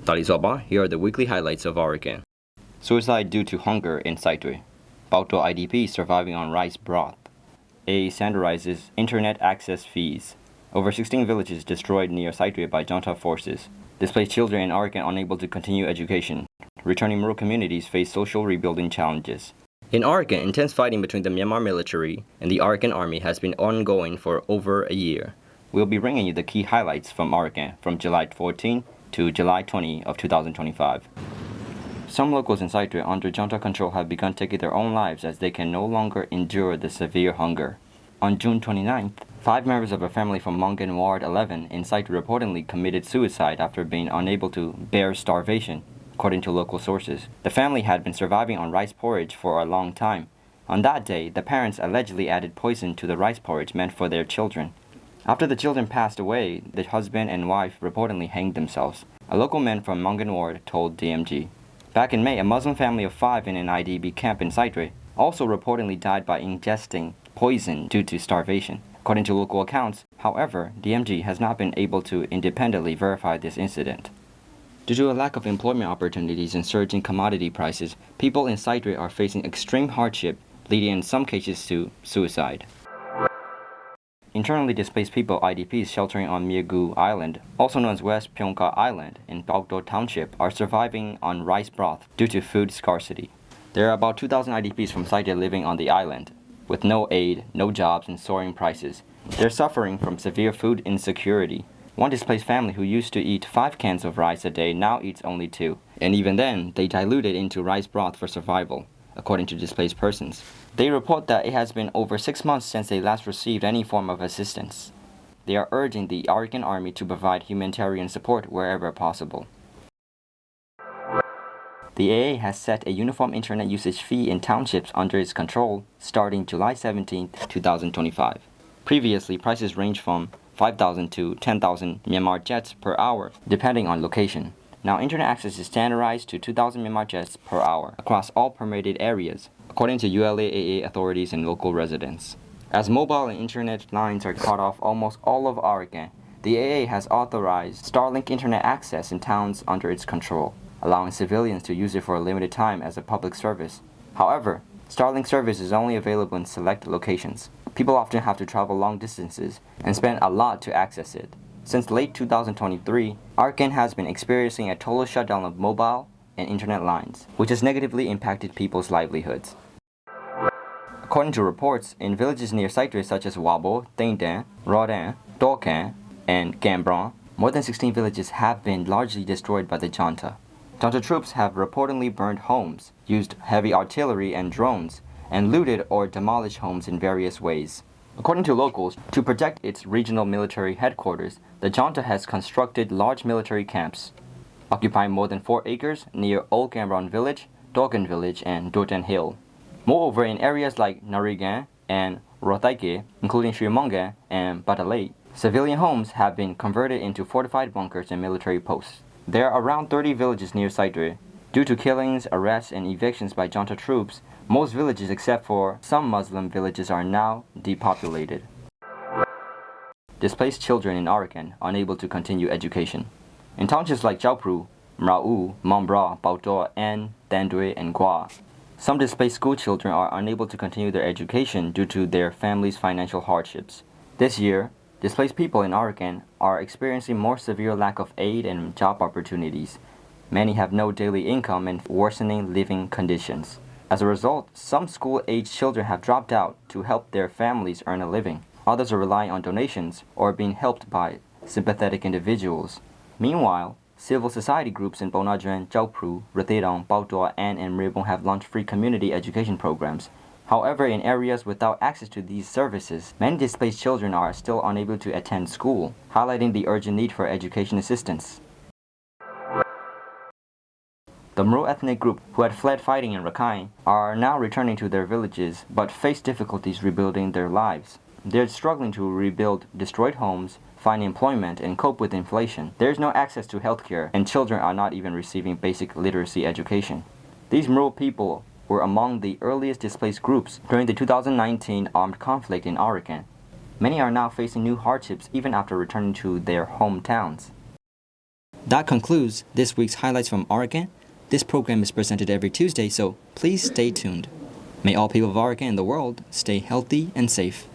Talisoba, here are the weekly highlights of Arakan. Suicide due to hunger in Sittwe. Pauktaw IDPs surviving on rice broth. AA Standardizes internet access fees. Over 16 villages destroyed near Sittwe by Junta forces. Displaced children in Arakan unable to continue education. Returning rural communities face social rebuilding challenges. In Arakan, intense fighting between the Myanmar military and the Arakan army has been ongoing for over a year. We'll be bringing you the key highlights from Arakan from July 14 to July 20 of 2025. Some locals in Sittwe under Junta control have begun taking their own lives as they can no longer endure the severe hunger. On June 29th, 5 members of a family from Mongan Ward 11 in Sittwe reportedly committed suicide after being unable to bear starvation, according to local sources. The family had been surviving on rice porridge for a long time. On that day, the parents allegedly added poison to the rice porridge meant for their children. After the children passed away, the husband and wife reportedly hanged themselves. A local man from Mongan Ward told DMG. Back in May, a Muslim family of 5 in an IDP camp in Sittwe also reportedly died by ingesting poison due to starvation. According to local accounts, however, DMG has not been able to independently verify this incident. Due to a lack of employment opportunities and surging commodity prices, people in Sittwe are facing extreme hardship, leading in some cases to suicide. Internally displaced people IDPs sheltering on Miagu Island, also known as West Pauktaw Island in Pauktaw Township, are surviving on rice broth due to food scarcity. There are about 2,000 IDPs from Sittwe living on the island, with no aid, no jobs, and soaring prices. They're suffering from severe food insecurity. One displaced family who used to eat 5 cans of rice a day now eats only 2, and even then, they dilute it into rice broth for survival, according to displaced persons. They report that it has been over 6 months since they last received any form of assistance. They are urging the Arakan army to provide humanitarian support wherever possible. The AA has set a uniform internet usage fee in townships under its control starting July 17, 2025. Previously, prices ranged from 5,000 to 10,000 Myanmar jets per hour, depending on location. Now, internet access is standardized to 2,000 Myanmar jets per hour across all permitted areas, according to ULA-AA authorities and local residents. As mobile and internet lines are cut off almost all of Arakan, the AA has authorized Starlink internet access in towns under its control, allowing civilians to use it for a limited time as a public service. However, Starlink service is only available in select locations. People often have to travel long distances and spend a lot to access it. Since late 2023, Arakan has been experiencing a total shutdown of mobile and internet lines, which has negatively impacted people's livelihoods. According to reports, in villages near Sittwe such as Wabo, Thaindan, Rodan, Dokan, and Gambron, more than 16 villages have been largely destroyed by the Junta. Junta troops have reportedly burned homes, used heavy artillery and drones, and looted or demolished homes in various ways. According to locals, to protect its regional military headquarters, the Junta has constructed large military camps, occupying more than 4 acres near Old Gambron Village, Dogan Village, and Dotan Hill. Moreover, in areas like Narigan and Rothaike, including Shrimonga and Batalay, civilian homes have been converted into fortified bunkers and military posts. There are around 30 villages near Sittwe. Due to killings, arrests, and evictions by Junta troops, most villages except for some Muslim villages are now depopulated. Displaced children in Arakan unable to continue education. In townships like Chaupru, Mrau, Mombra, Pauktaw, and Dandwe, and Gua, some displaced school children are unable to continue their education due to their families' financial hardships. This year, displaced people in Arakan are experiencing more severe lack of aid and job opportunities. Many have no daily income and worsening living conditions. As a result, some school-aged children have dropped out to help their families earn a living. Others are relying on donations or being helped by sympathetic individuals. Meanwhile, civil society groups in Bonadren, Chaupru, Rathedong, Pauktaw, and Mribong have launched free community education programs. However, in areas without access to these services, many displaced children are still unable to attend school, highlighting the urgent need for education assistance. The Mro ethnic group who had fled fighting in Arakan are now returning to their villages but face difficulties rebuilding their lives. They're struggling to rebuild destroyed homes, find employment, and cope with inflation. There is no access to healthcare, and children are not even receiving basic literacy education. These Mro people were among the earliest displaced groups during the 2019 armed conflict in Arakan. Many are now facing new hardships even after returning to their hometowns. That concludes this week's highlights from Arakan. This program is presented every Tuesday, so please stay tuned. May all people of Arakan and the world stay healthy and safe.